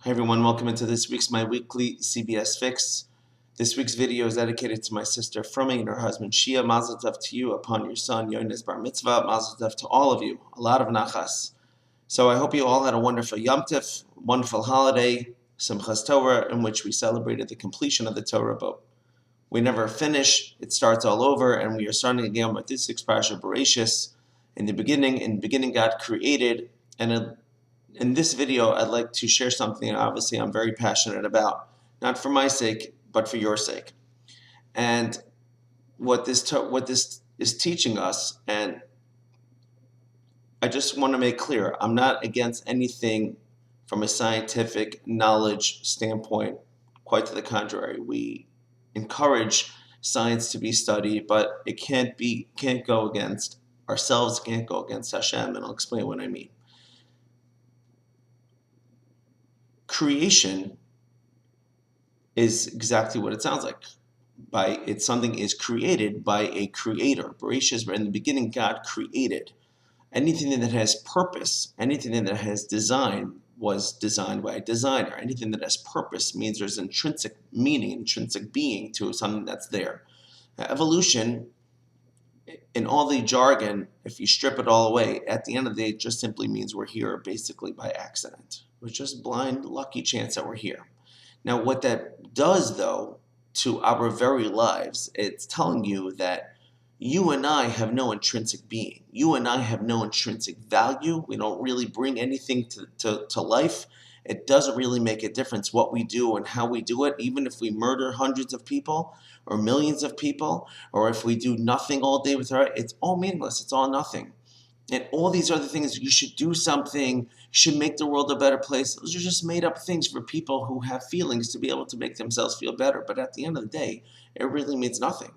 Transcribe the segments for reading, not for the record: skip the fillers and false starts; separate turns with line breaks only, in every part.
Hi everyone, welcome into this week's My Weekly CBS Fix. This week's video is dedicated to my sister Frumi and her husband Shia. Mazel tov to you upon your son Yona's bar mitzvah. Mazel tov to all of you. A lot of nachas. So I hope you all had a wonderful Yom Tif, wonderful holiday, Simchas Torah, in which we celebrated the completion of the Torah book. We never finish, it starts all over, and we are starting again with this week's parasha Braishis. In the beginning God created, and in this video, I'd like to share something obviously I'm very passionate about, not for my sake, but for your sake. And what this is teaching us, and I just want to make clear, I'm not against anything from a scientific knowledge standpoint. Quite to the contrary, we encourage science to be studied, but it can't go against ourselves, can't go against Hashem, and I'll explain what I mean. Creation is exactly what it sounds like. Something is created by a creator. Braishis, in the beginning, God created. Anything that has purpose, anything that has design, was designed by a designer. Anything that has purpose means there's intrinsic meaning, intrinsic being to something that's there. Evolution, in all the jargon, if you strip it all away, at the end of the day, it just simply means we're here basically by accident. It's just blind, lucky chance that we're here. Now, what that does, though, to our very lives, it's telling you that you and I have no intrinsic being. You and I have no intrinsic value. We don't really bring anything to life. It doesn't really make a difference what we do and how we do it, even if we murder hundreds of people or millions of people, or if we do nothing all day with our, it's all meaningless. It's all nothing. And all these other things, you should do something, you should make the world a better place. Those are just made up things for people who have feelings to be able to make themselves feel better. But at the end of the day, it really means nothing.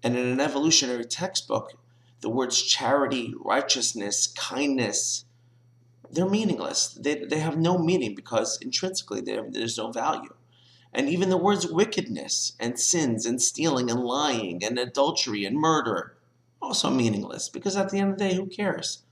And in an evolutionary textbook, the words charity, righteousness, kindness, they're meaningless. They have no meaning because intrinsically there's no value. And even the words wickedness and sins and stealing and lying and adultery and murder, also meaningless, because at the end of the day, who cares?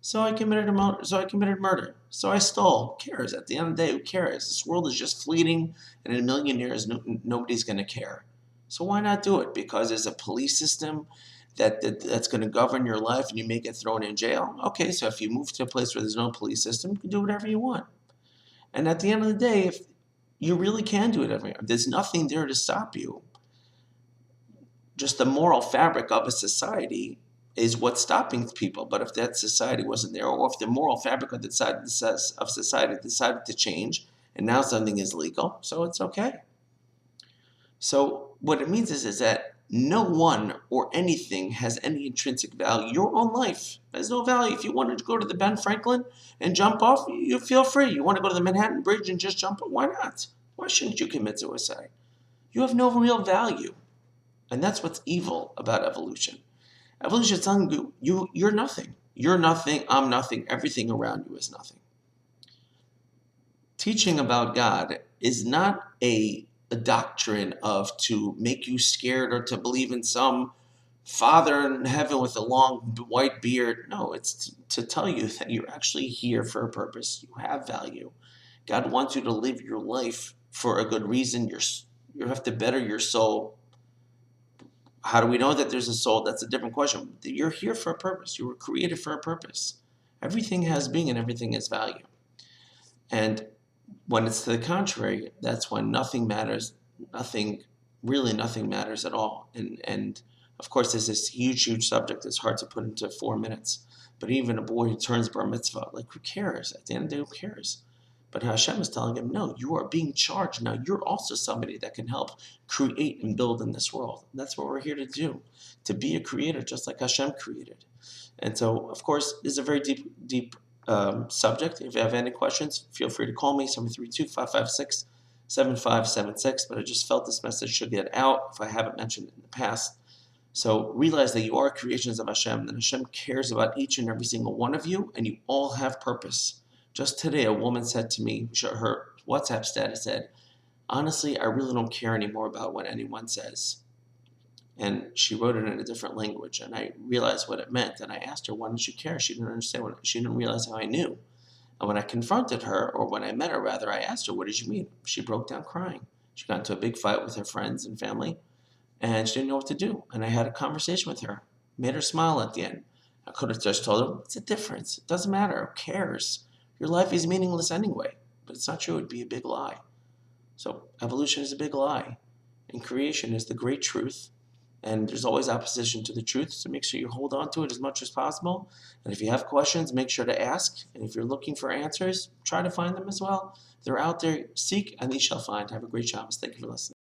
So I committed murder. So I stole. Who cares? At the end of the day, who cares? This world is just fleeting, and in a million years, nobody's going to care. So why not do it? Because there's a police system that's going to govern your life, and you may get thrown in jail. Okay, so if you move to a place where there's no police system, you can do whatever you want. And at the end of the day, if you really can do whatever you want, there's nothing there to stop you. Just the moral fabric of a society is what's stopping people. But if that society wasn't there, or if the moral fabric of society decided to change, and now something is legal, so it's okay. So what it means is that no one or anything has any intrinsic value. Your own life has no value. If you wanted to go to the Ben Franklin and jump off, you feel free. You want to go to the Manhattan Bridge and just jump off? Why not? Why shouldn't you commit suicide? You have no real value. And that's what's evil about evolution. Evolution is telling you, you're nothing. You're nothing, I'm nothing, everything around you is nothing. Teaching about God is not a doctrine of to make you scared or to believe in some father in heaven with a long white beard. No, it's to tell you that you're actually here for a purpose. You have value. God wants you to live your life for a good reason. You have to better your soul. How do we know that there's a soul? That's a different question. You're here for a purpose. You were created for a purpose. Everything has being and everything has value. And when it's to the contrary, that's when nothing matters. Nothing matters at all. And of course, there's this huge subject that's hard to put into 4 minutes. But even a boy who turns bar mitzvah, like, who cares? At the end of the day, who cares? But Hashem is telling him, no, you are being charged. Now you're also somebody that can help create and build in this world. And that's what we're here to do, to be a creator just like Hashem created. And so, of course, this is a very deep subject. If you have any questions, feel free to call me, 732-556-7576. But I just felt this message should get out if I haven't mentioned it in the past. So realize that you are creations of Hashem, that Hashem cares about each and every single one of you, and you all have purpose. Just today, a woman said to me, her WhatsApp status said, honestly, I really don't care anymore about what anyone says. And she wrote it in a different language, and I realized what it meant. And I asked her, why didn't you care? She didn't understand she didn't realize how I knew. And when I confronted her, or when I met her rather, I asked her, what did you mean? She broke down crying. She got into a big fight with her friends and family, and she didn't know what to do. And I had a conversation with her, made her smile at the end. I could have just told her, what's the difference? It doesn't matter. Who cares? Your life is meaningless anyway. But it's not true. It'd be a big lie. So evolution is a big lie, and creation is the great truth. And there's always opposition to the truth, so make sure you hold on to it as much as possible. And if you have questions, make sure to ask. And if you're looking for answers, try to find them as well. They're out there. Seek, and ye shall find. Have a great Shabbos. Thank you for listening.